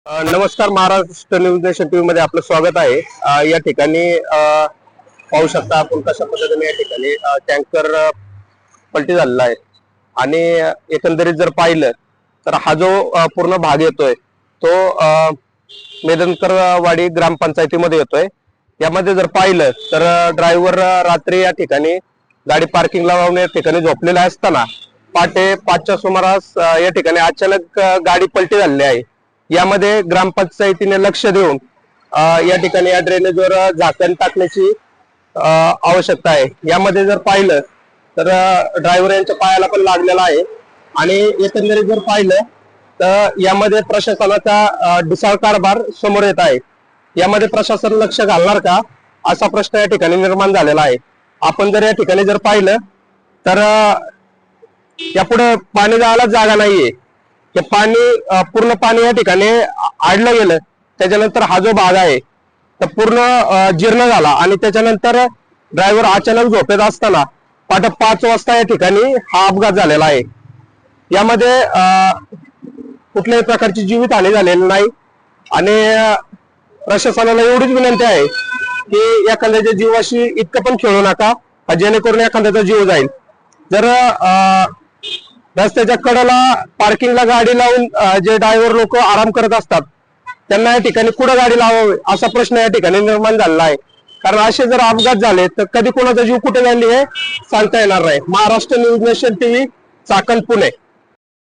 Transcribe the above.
नमस्कार, Maharashtra news nation TV मध्ये आपलं स्वागत आहे. या ठिकाणी पाहू शकता आपण कशा पद्धतीने या ठिकाणी टँकर पलटी झालेला आहे आणि एकंदरीत जर पाहिलं तर हा जो पूर्ण भाग येतोय तो मेदनकरवाडी ग्रामपंचायतीमध्ये येतोय. यामध्ये जर पाहिलं तर ड्रायव्हर रात्री या ठिकाणी गाडी पार्किंगला लावून या ठिकाणी झोपलेला असताना पहाटे 5च्या सुमारास या ठिकाणी अचानक गाडी पलटी झालेली आहे. यामध्ये ग्रामपंचायतीने लक्ष देऊन या ठिकाणी या ड्रेनेजवर झाकण टाकण्याची आवश्यकता आहे. यामध्ये जर पाहिलं तर ड्रायव्हर यांच्या पायाला पण लागलेला आहे आणि एकंदरीत जर पाहिलं तर यामध्ये प्रशासनाचा ढिसाळ कारभार समोर येत आहे. यामध्ये प्रशासन लक्ष घालणार का असा प्रश्न या ठिकाणी निर्माण झालेला आहे. आपण जर या ठिकाणी जर पाहिलं तर यापुढे पाणी जायला जागा नाहीये. हे पाणी पूर्ण पाणी या ठिकाणी आडलं गेलं. त्याच्यानंतर हा जो भाग आहे तर पूर्ण जीर्ण झाला आणि त्याच्यानंतर ड्रायव्हर अचानक झोपेत असताना पहाटे 5 वाजता या ठिकाणी हा अपघात झालेला आहे. यामध्ये कुठल्याही प्रकारची जीवितहानी झालेली नाही आणि प्रशासनाला एवढीच विनंती आहे की एखाद्याच्या जीवाशी इतकं पण खेळू नका जेणेकरून एखाद्याचा जीव जाईल. जर रस्त्याच्या कडेला पार्किंगला गाडी लावून जे ड्रायव्हर लोक आराम करत असतात त्यांना या ठिकाणी कुठं गाडी लावावी असा प्रश्न या ठिकाणी निर्माण झालेला आहे. कारण असे जर अपघात झाले तर कधी कोणाचा जीव कुठे जाईल हे सांगता येणार नाही. Maharashtra news nation TV, Chakan, Pune.